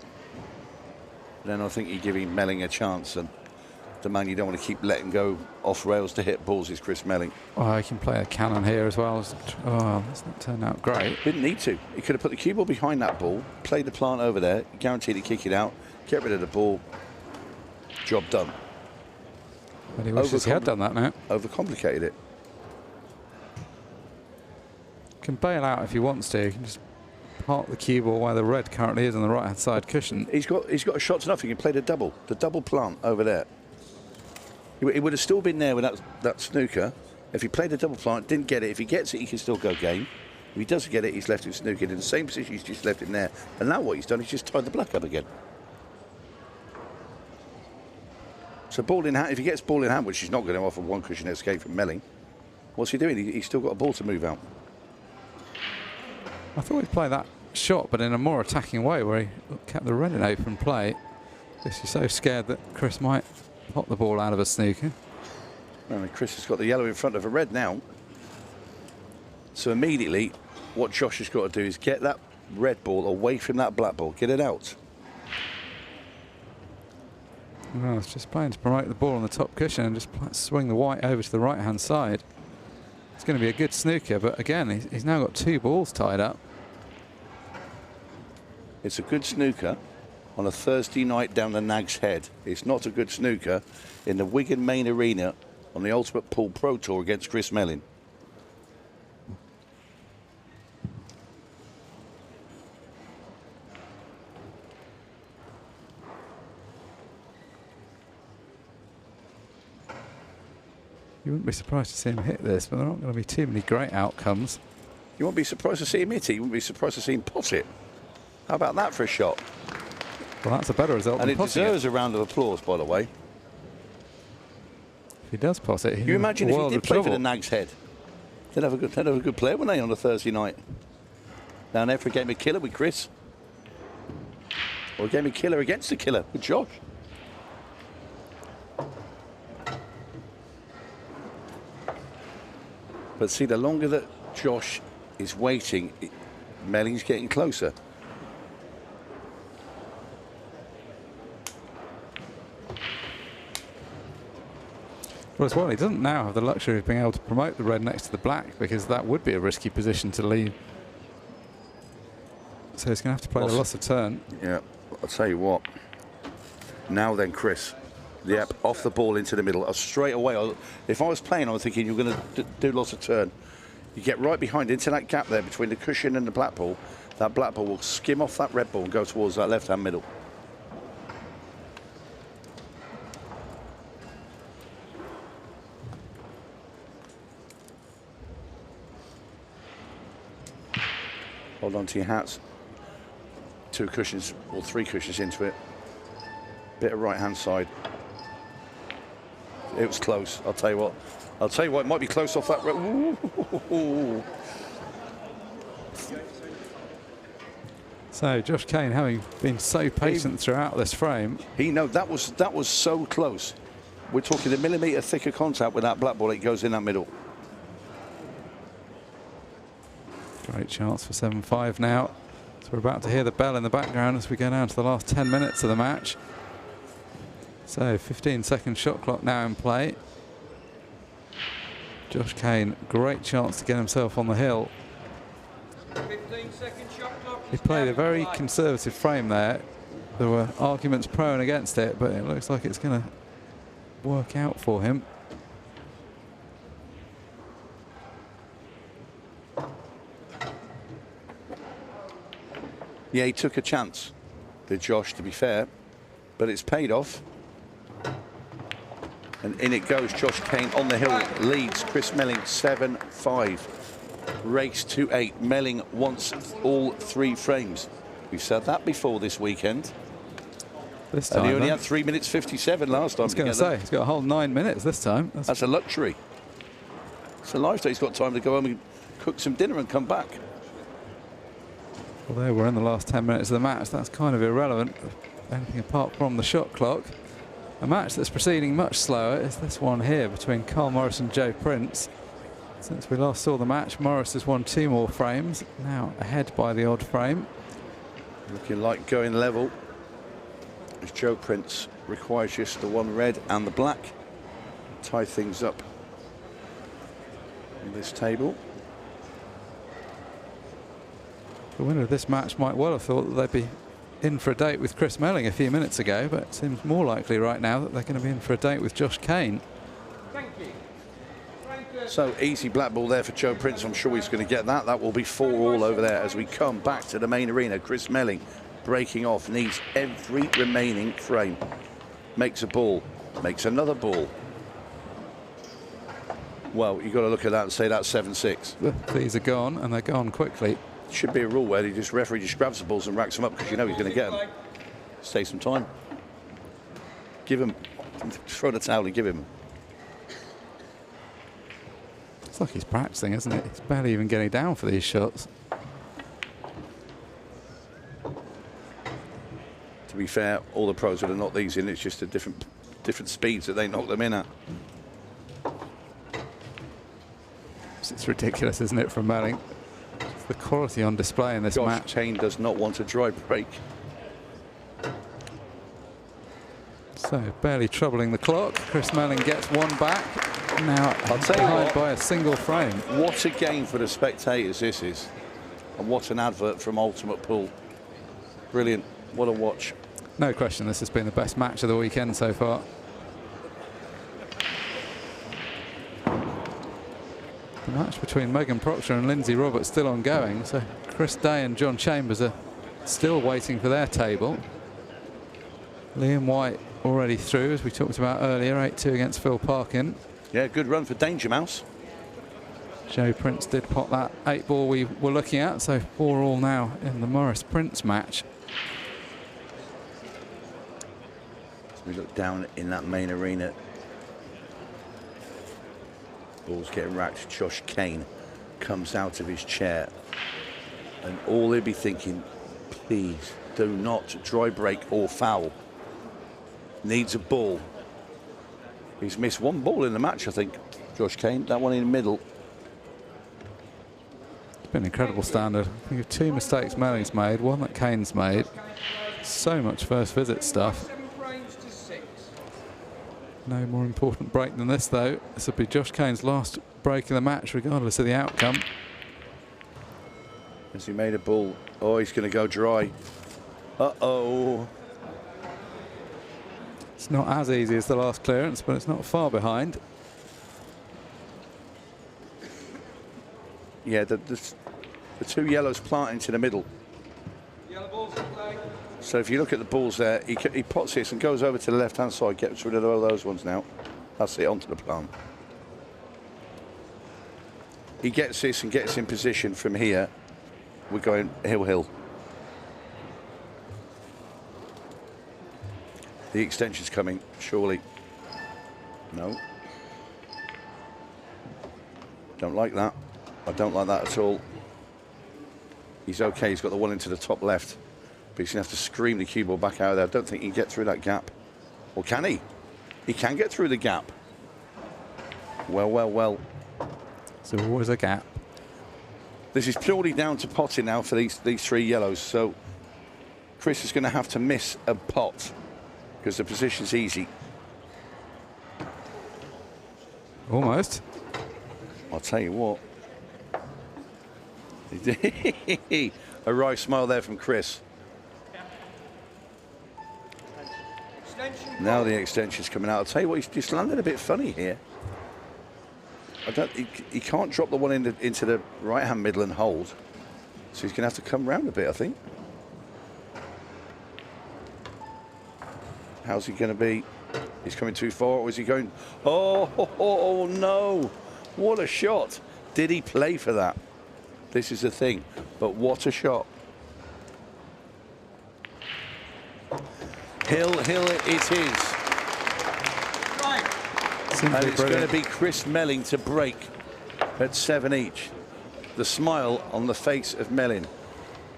Then I think you're giving Melling a chance, and the man you don't want to keep letting go off rails to hit balls is Chris Melling. Oh, he can play a cannon here as well. Oh, that's not turned out great. Didn't need to. He could have put the cue ball behind that ball, played the plant over there, guaranteed to kick it out, get rid of the ball. Job done. But he wishes he had done that now. Overcomplicated it. Can bail out if he wants to. He can just park the cue ball where the red currently is on the right-hand side cushion. He's got a shot to nothing. He can play the double plant over there. He would have still been there with that snooker. If he played the double plant, didn't get it. If he gets it, he can still go game. If he doesn't get it, he's left him snookered in the same position. He's just left him there. And now what he's done is just tied the black up again. So ball in hand. If he gets ball in hand, which he's not going to offer one cushion escape from Melling, what's he doing? He's still got a ball to move out. I thought he'd play that shot, but in a more attacking way, where he kept the red in open play. Guess he's so scared that Chris might pop the ball out of a snooker. And Chris has got the yellow in front of a red now. So immediately, what Josh has got to do is get that red ball away from that black ball. Get it out. Well, it's just playing to promote the ball on the top cushion and just swing the white over to the right-hand side. It's going to be a good snooker, but again, he's now got two balls tied up. It's a good snooker on a Thursday night down the Nag's Head. It's not a good snooker in the Wigan main arena on the Ultimate Pool Pro Tour against Chris Melling. You wouldn't be surprised to see him hit this, but there aren't going to be too many great outcomes. You won't be surprised to see him hit it. You wouldn't be surprised to see him pot it. How about that for a shot? Well, that's a better result And than it potting deserves a round of applause, by the way. If he does pot it, You imagine if he did play for the trouble. Gnag's Head. They'd have a good player, wouldn't they, on a Thursday night? Down there for a game of killer with Chris. Or a game of killer against the killer with Josh. But see, the longer that Josh is waiting, Melling's getting closer. Well, as well, he doesn't now have the luxury of being able to promote the red next to the black, because that would be a risky position to leave. So he's going to have to play the loss of turn. Yeah, I'll tell you what. Now then, Chris. Yep, off the ball into the middle. Straight away, if I was playing, I was thinking you're going to do lots of turn. You get right behind into that gap there between the cushion and the black ball. That black ball will skim off that red ball and go towards that left-hand middle. Hold on to your hats. 2 cushions or 3 cushions into it. Bit of right-hand side. It was close. I'll tell you what. It might be close off that. Ooh. So Josh Kane, having been so patient throughout this frame, That was so close. We're talking a millimetre thicker contact with that black ball. It goes in that middle. great chance for 7-5 now. So we're about to hear the bell in the background as we go down to the last 10 minutes of the match. So 15-second shot clock now in play. Josh Kane, great chance to get himself on the hill. 15-second shot clock. He played a very conservative frame there. There were arguments pro and against it, but it looks like it's going to work out for him. Yeah, he took a chance, did Josh, to be fair, but it's paid off. And in it goes. Josh Kane on the hill leads Chris Melling 7-5. Race to 8. Melling wants all 3 frames. We've said that before this weekend. This time, and he only had 3 minutes 57 last time. I was going to say, he's got a whole 9 minutes this time. That's a luxury. It's a lifestyle. He's got time to go home and cook some dinner and come back. Although we're in the last 10 minutes of the match, that's kind of irrelevant. Anything apart from the shot clock. A match that's proceeding much slower is this one here between Carl Morris and Joe Prince. Since we last saw the match, Morris has won 2 more frames, now ahead by the odd frame. Looking like going level, as Joe Prince requires just the 1 red and the black. Tie things up on this table. The winner of this match might well have thought that they'd be in for a date with Chris Melling a few minutes ago, but it seems more likely right now that they're going to be in for a date with Josh Kane. Thank you. So easy black ball there for Joe Prince. I'm sure he's going to get that. That will be 4 all over there as we come back to the main arena. Chris Melling breaking off, needs every remaining frame. Makes a ball, makes another ball. Well, you've got to look at that and say that's 7-6. These are gone, and they're gone quickly. Should be a rule where referee just grabs the balls and racks them up because you know he's going to get them. Save some time. Give him, throw the towel and give him. It's like he's practicing, isn't it? He's barely even getting down for these shots. To be fair, all the pros would have knocked these in. It's just a different speeds that they knock them in at. It's ridiculous, isn't it, from Melling? It's the quality on display in this match. Josh Kane does not want a dry break. So barely troubling the clock. Chris Melling gets 1 back. Now I'll tell you behind what, by a single frame. What a game for the spectators this is. And what an advert from Ultimate Pool. Brilliant. What a watch. No question, this has been the best match of the weekend so far. The match between Megan Proctor and Lindsay Roberts still ongoing, so Chris Day and John Chambers are still waiting for their table. Liam White already through, as we talked about earlier, 8-2 against Phil Parkin. Yeah, good run for Danger Mouse. Joe Prince did pot that 8 ball we were looking at, so 4-all now in the Morris Prince match. As we look down in that main arena, ball's getting racked. Josh Kane comes out of his chair, and all he'll be thinking, please do not dry break or foul. Needs a ball. He's missed 1 ball in the match, I think, Josh Kane. That one in the middle. It's been an incredible standard. I think of 2 mistakes Melling's made, 1 that Kane's made. So much first visit stuff. No more important break than this, though. This will be Josh Kane's last break of the match, regardless of the outcome. As he made a ball. Oh, he's going to go dry. Uh-oh. It's not as easy as the last clearance, but it's not far behind. Yeah, the 2 yellows planting to the middle. Yellow balls in play. So if you look at the balls there, he pots this and goes over to the left-hand side, gets rid of all those ones now. That's it, onto the plant. He gets this and gets in position from here. We're going hill. The extension's coming, surely. No. Don't like that. I don't like that at all. He's okay, he's got the one into the top left. But he's going to have to scream the cue ball back out of there. I don't think he can get through that gap. Or can he? He can get through the gap. Well. So always a gap. This is purely down to potting now for these 3 yellows. So Chris is going to have to miss a pot because the position's easy. Almost. I'll tell you what. A wry smile there from Chris. Now the extension's coming out. I'll tell you what, he's just landed a bit funny here. He can't drop the one into the right-hand middle and hold. So he's going to have to come round a bit, I think. How's he going to be? He's coming too far, or is he going? Oh, no. What a shot. Did he play for that? This is the thing. But what a shot. Hill it is. And it's going to be Chris Melling to break at 7 each. The smile on the face of Melling,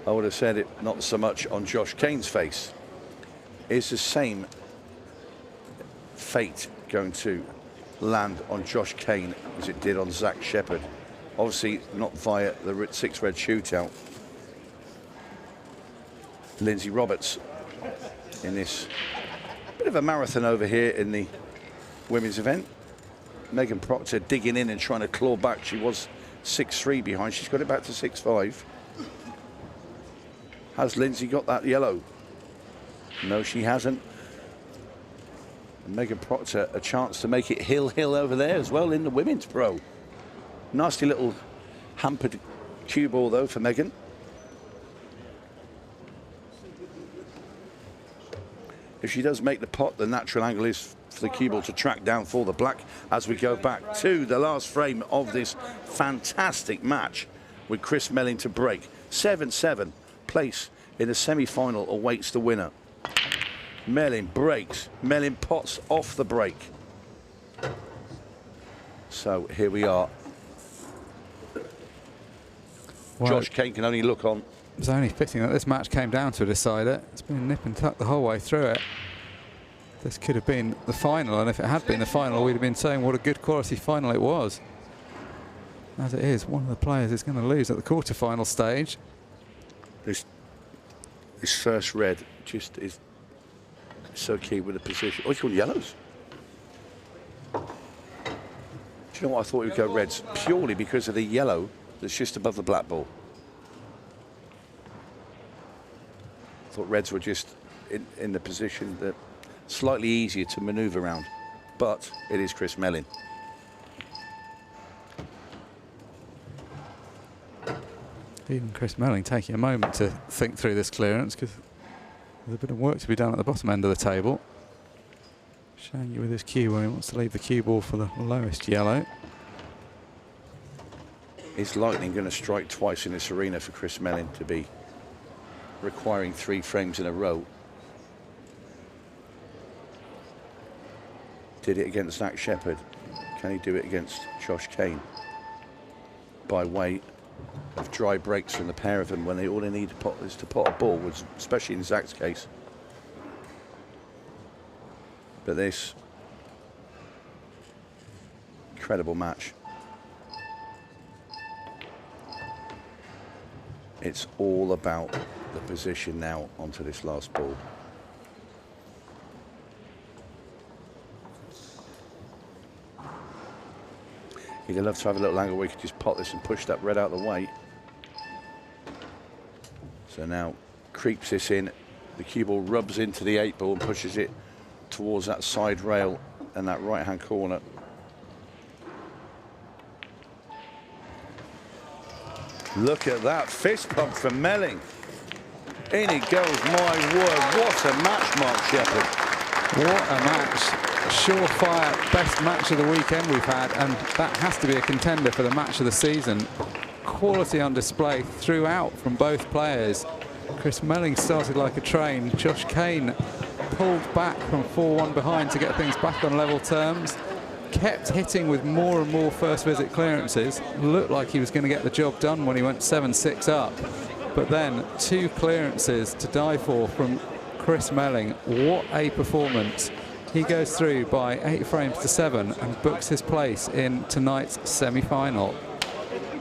I would have said it not so much on Josh Kane's face, is the same fate going to land on Josh Kane as it did on Zach Shepherd. Obviously not via the 𝗪𝗁𝗃 red shootout. Lindsay Roberts in this bit of a marathon over here in the women's event. Megan Proctor digging in and trying to claw back. She was 6-3 behind. She's got it back to 6-5. Has Lindsay got that yellow? No, she hasn't. And Megan Proctor a chance to make it hill over there as well in the women's pro. Nasty little hampered cue ball though for Megan. If she does make the pot, the natural angle is for the cue ball to track down for the black as we go back to the last frame of this fantastic match with Chris Melling to break. 7-7, place in the semi-final awaits the winner. Melling breaks, Melling pots off the break. So here we are. Well, Josh Kane can only look on. It was only fitting that this match came down to a decider. It's been nip and tuck the whole way through it. This could have been the final, and if it had been the final, we'd have been saying what a good quality final it was. As it is, one of the players is going to lose at the quarter-final stage. This first red just is so key with the position. Oh, he's gone yellows. Do you know what? I thought he would go reds purely because of the yellow that's just above the black ball. I thought reds were just in the position that slightly easier to manoeuvre around, but it is Chris Melling. Even Chris Melling taking a moment to think through this clearance because there's a bit of work to be done at the bottom end of the table. Showing you with his cue where he wants to leave the cue ball for the lowest yellow. Is lightning going to strike twice in this arena for Chris Melling to be requiring 3 frames in a row? Did it against 𝗪𝗪𝗱𝘅. Can he do it against Josh Kane? By way of dry breaks from the pair of them when all they need is to pot a ball, especially in Zach's case. But this incredible match. It's all about the position now onto this last ball. He'd love to have a little angle where he could just pot this and push that red out of the way. So now creeps this in. The cue ball rubs into the 8 ball and pushes it towards that side rail and that right-hand corner. Look at that fist pump from Melling. In he goes, my word. What a match, Mark Shepherd. What a match. Surefire best match of the weekend we've had, and that has to be a contender for the match of the season. Quality on display throughout from both players. Chris Melling started like a train. Josh Kane pulled back from 4-1 behind to get things back on level terms. Kept hitting with more and more first visit clearances. Looked like he was going to get the job done when he went 7-6 up. But then 2 clearances to die for from Chris Melling. What a performance. He goes through by 8 frames to 7 and books his place in tonight's semi-final.